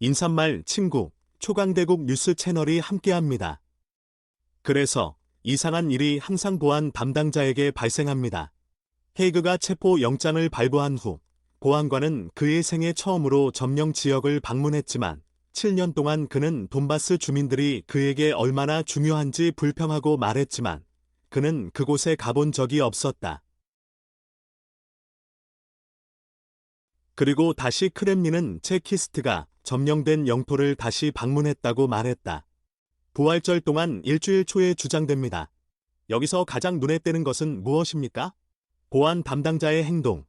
인사말 친구, 초강대국 뉴스 채널이 함께합니다. 그래서 이상한 일이 항상 보안 담당자에게 발생합니다. 헤이그가 체포 영장을 발부한 후 보안관은 그의 생애 처음으로 점령 지역을 방문했지만 7년 동안 그는 돈바스 주민들이 그에게 얼마나 중요한지 불평하고 말했지만 그는 그곳에 가본 적이 없었다. 그리고 다시 크렘린은 체키스트가 점령된 영토를 다시 방문했다고 말했다. 부활절 동안 일주일 초에 주장됩니다. 여기서 가장 눈에 띄는 것은 무엇입니까? 보안 담당자의 행동.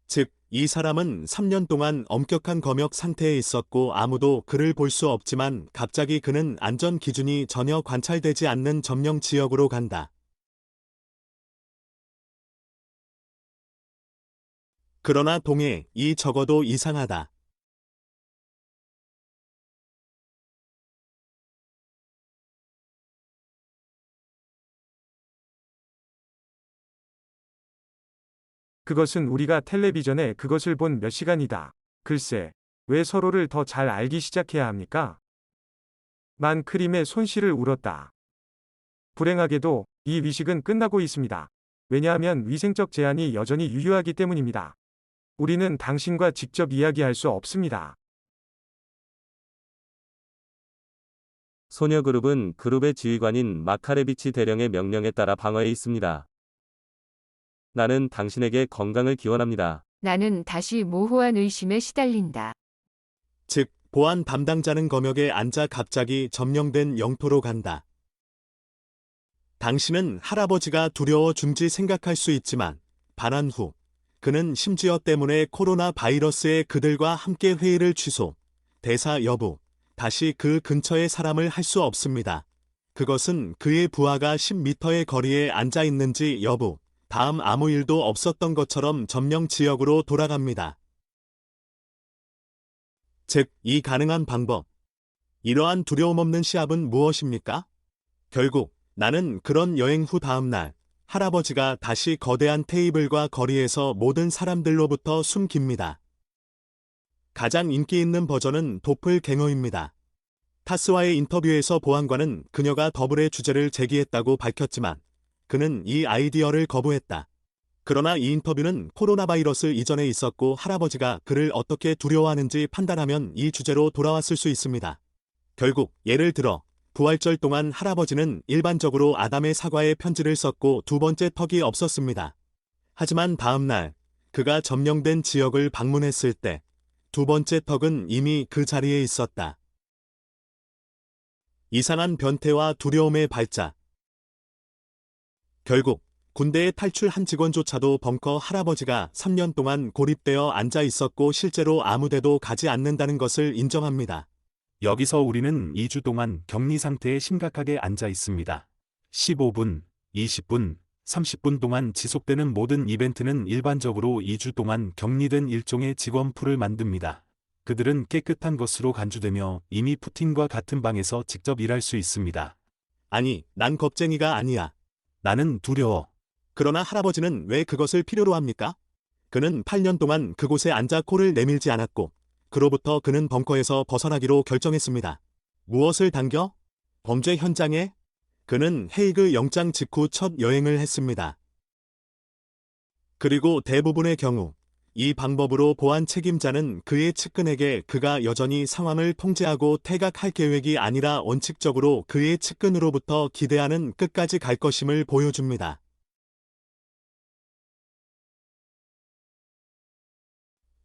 즉, 이 사람은 3년 동안 엄격한 검역 상태에 있었고 아무도 그를 볼 수 없지만 갑자기 그는 안전 기준이 전혀 관찰되지 않는 점령 지역으로 간다. 그러나 동해, 이 적어도 이상하다. 그것은 우리가 텔레비전에 그것을 본 몇 시간이다. 글쎄, 왜 서로를 더 잘 알기 시작해야 합니까? 난 크림의 손실을 울었다. 불행하게도 이 위식은 끝나고 있습니다. 왜냐하면 위생적 제한이 여전히 유효하기 때문입니다. 우리는 당신과 직접 이야기할 수 없습니다. 소녀그룹은 그룹의 지휘관인 마카레비치 대령의 명령에 따라 방어에 있습니다. 나는 당신에게 건강을 기원합니다. 나는 다시 모호한 의심에 시달린다. 즉, 보안 담당자는 검역에 앉아 갑자기 점령된 영토로 간다. 당신은 할아버지가 두려워 중지 생각할 수 있지만 반환 후 그는 심지어 때문에 코로나 바이러스에 그들과 함께 회의를 취소, 대사 여부, 다시 그 근처에 사람을 할 수 없습니다. 그것은 그의 부하가 10m의 거리에 앉아 있는지 여부, 다음 아무 일도 없었던 것처럼 점령 지역으로 돌아갑니다. 즉, 이 가능한 방법. 이러한 두려움 없는 시합은 무엇입니까? 결국 나는 그런 여행 후 다음 날 할아버지가 다시 거대한 테이블과 거리에서 모든 사람들로부터 숨깁니다. 가장 인기 있는 버전은 도플갱어입니다. 타스와의 인터뷰에서 보안관은 그녀가 더블의 주제를 제기했다고 밝혔지만 그는 이 아이디어를 거부했다. 그러나 이 인터뷰는 코로나 바이러스 이전에 있었고 할아버지가 그를 어떻게 두려워하는지 판단하면 이 주제로 돌아왔을 수 있습니다. 결국 예를 들어 부활절 동안 할아버지는 일반적으로 아담의 사과에 편지를 썼고 두 번째 턱이 없었습니다. 하지만 다음 날 그가 점령된 지역을 방문했을 때 두 번째 턱은 이미 그 자리에 있었다. 이상한 변태와 두려움의 발작. 결국 군대에 탈출한 직원조차도 벙커 할아버지가 3년 동안 고립되어 앉아 있었고 실제로 아무데도 가지 않는다는 것을 인정합니다. 여기서 우리는 2주 동안 격리 상태에 심각하게 앉아 있습니다. 15분, 20분, 30분 동안 지속되는 모든 이벤트는 일반적으로 2주 동안 격리된 일종의 직원풀을 만듭니다. 그들은 깨끗한 것으로 간주되며 이미 푸틴과 같은 방에서 직접 일할 수 있습니다. 아니, 난 겁쟁이가 아니야. 나는 두려워. 그러나 할아버지는 왜 그것을 필요로 합니까? 그는 8년 동안 그곳에 앉아 코를 내밀지 않았고 그로부터 그는 벙커에서 벗어나기로 결정했습니다. 무엇을 당겨? 범죄 현장에? 그는 헤이그 영장 직후 첫 여행을 했습니다. 그리고 대부분의 경우 이 방법으로 보안 책임자는 그의 측근에게 그가 여전히 상황을 통제하고 퇴각할 계획이 아니라 원칙적으로 그의 측근으로부터 기대하는 끝까지 갈 것임을 보여줍니다.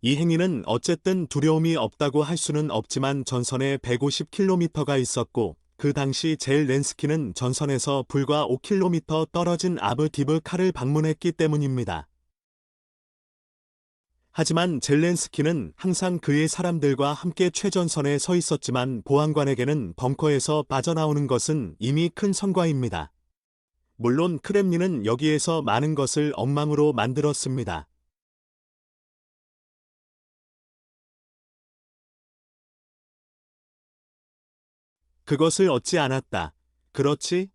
이 행위는 어쨌든 두려움이 없다고 할 수는 없지만 전선에 150km가 있었고 그 당시 젤렌스키는 전선에서 불과 5km 떨어진 아브디브카를 방문했기 때문입니다. 하지만 젤렌스키는 항상 그의 사람들과 함께 최전선에 서 있었지만 보안관에게는 벙커에서 빠져나오는 것은 이미 큰 성과입니다. 물론 크렘린은 여기에서 많은 것을 엉망으로 만들었습니다. 그것을 얻지 않았다. 그렇지?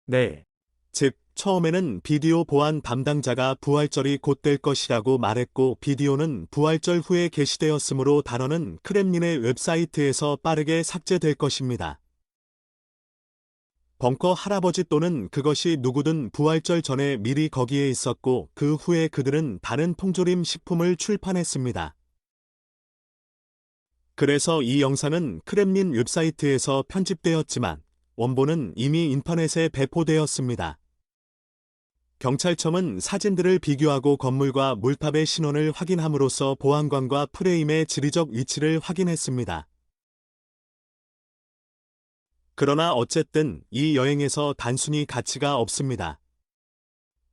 네. 즉, 처음에는 비디오 보안 담당자가 부활절이 곧 될 것이라고 말했고 비디오는 부활절 후에 게시되었으므로 단어는 크렘린의 웹사이트에서 빠르게 삭제될 것입니다. 벙커 할아버지 또는 그것이 누구든 부활절 전에 미리 거기에 있었고 그 후에 그들은 다른 통조림 식품을 출판했습니다. 그래서 이 영상은 크렘린 웹사이트에서 편집되었지만 원본은 이미 인터넷에 배포되었습니다. 경찰청은 사진들을 비교하고 건물과 물탑의 신원을 확인함으로써 보안관과 프레임의 지리적 위치를 확인했습니다. 그러나 어쨌든 이 여행에서 단순히 가치가 없습니다.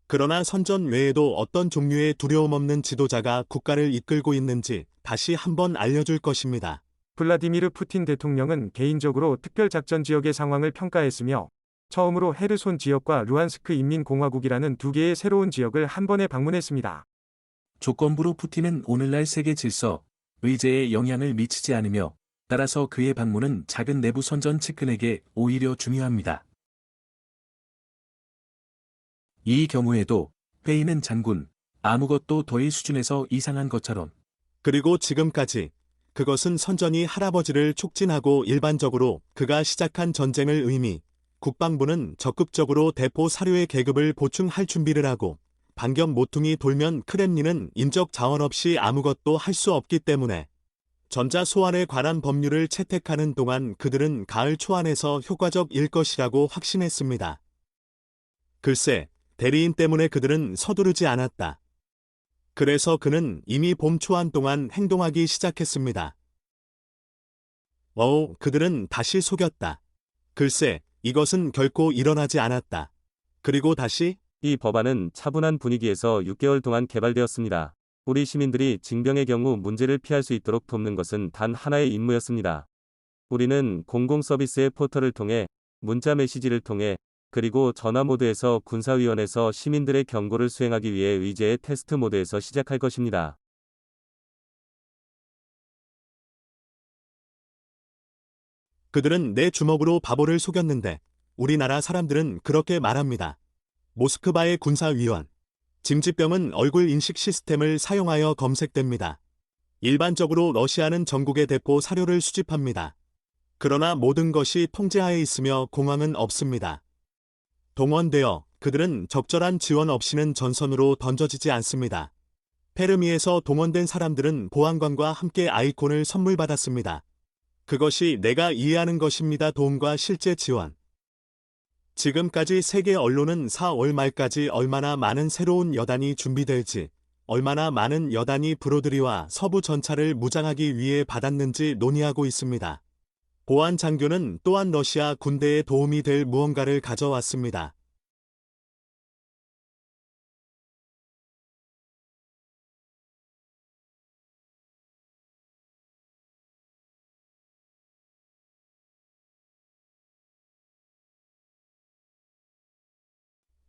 그러나 선전 외에도 어떤 종류의 두려움 없는 지도자가 국가를 이끌고 있는지 다시 한번 알려줄 것입니다. 블라디미르 푸틴 대통령은 개인적으로 특별작전 지역의 상황을 평가했으며 처음으로 헤르손 지역과 루안스크 인민공화국이라는 두 개의 새로운 지역을 한 번에 방문했습니다. 조건부로 푸틴은 오늘날 세계 질서, 의제에 영향을 미치지 않으며 따라서 그의 방문은 작은 내부 선전 측근에게 오히려 중요합니다. 이 경우에도 회의는 장군, 아무것도 더의 수준에서 이상한 것처럼 그리고 지금까지 그것은 선전이 할아버지를 촉진하고 일반적으로 그가 시작한 전쟁을 의미, 국방부는 적극적으로 대포 사료의 계급을 보충할 준비를 하고 반경 모퉁이 돌면 크렘린은 인적 자원 없이 아무것도 할 수 없기 때문에 전자 소환에 관한 법률을 채택하는 동안 그들은 가을 초안에서 효과적일 것이라고 확신했습니다. 글쎄, 대리인 때문에 그들은 서두르지 않았다. 그래서 그는 이미 봄 초안 동안 행동하기 시작했습니다. 그들은 다시 속였다. 글쎄, 이것은 결코 일어나지 않았다. 그리고 다시 이 법안은 차분한 분위기에서 6개월 동안 개발되었습니다. 우리 시민들이 징병의 경우 문제를 피할 수 있도록 돕는 것은 단 하나의 임무였습니다. 우리는 공공서비스의 포털을 통해, 문자 메시지를 통해, 그리고 전화 모드에서 군사위원회에서 시민들의 경고를 수행하기 위해 의제의 테스트 모드에서 시작할 것입니다. 그들은 내 주먹으로 바보를 속였는데 우리나라 사람들은 그렇게 말합니다. 모스크바의 군사위원. 징집병은 얼굴 인식 시스템을 사용하여 검색됩니다. 일반적으로 러시아는 전국의 대포 사료를 수집합니다. 그러나 모든 것이 통제하에 있으며 공항은 없습니다. 동원되어 그들은 적절한 지원 없이는 전선으로 던져지지 않습니다. 페르미에서 동원된 사람들은 보안관과 함께 아이콘을 선물 받았습니다. 그것이 내가 이해하는 것입니다. 도움과 실제 지원. 지금까지 세계 언론은 4월 말까지 얼마나 많은 새로운 여단이 준비될지, 얼마나 많은 여단이 브로드리와 서부 전차를 무장하기 위해 받았는지 논의하고 있습니다. 보안 장교는 또한 러시아 군대에 도움이 될 무언가를 가져왔습니다.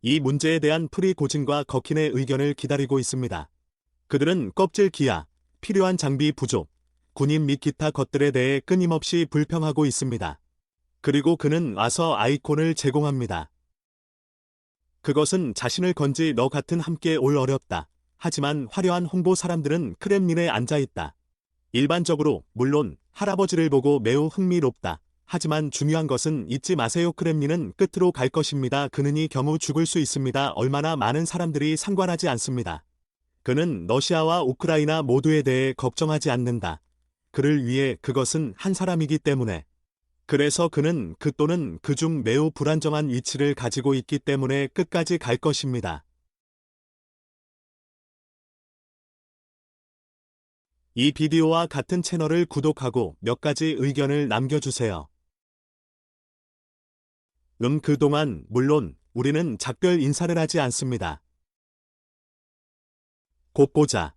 이 문제에 대한 프리고진과 거킨의 의견을 기다리고 있습니다. 그들은 껍질 기아, 필요한 장비 부족, 군인 및 기타 것들에 대해 끊임없이 불평하고 있습니다. 그리고 그는 와서 아이콘을 제공합니다. 그것은 자신을 건지 너 같은 함께 올 어렵다. 하지만 화려한 홍보 사람들은 크렘린에 앉아있다. 일반적으로, 물론, 할아버지를 보고 매우 흥미롭다. 하지만 중요한 것은 잊지 마세요. 크렘린은 끝으로 갈 것입니다. 그는 이 경우 죽을 수 있습니다. 얼마나 많은 사람들이 상관하지 않습니다. 그는 러시아와 우크라이나 모두에 대해 걱정하지 않는다. 그를 위해 그것은 한 사람이기 때문에. 그래서 그는 그 또는 그중 매우 불안정한 위치를 가지고 있기 때문에 끝까지 갈 것입니다. 이 비디오와 같은 채널을 구독하고 몇 가지 의견을 남겨주세요. 그동안 물론 우리는 작별 인사를 하지 않습니다. 곧 보자.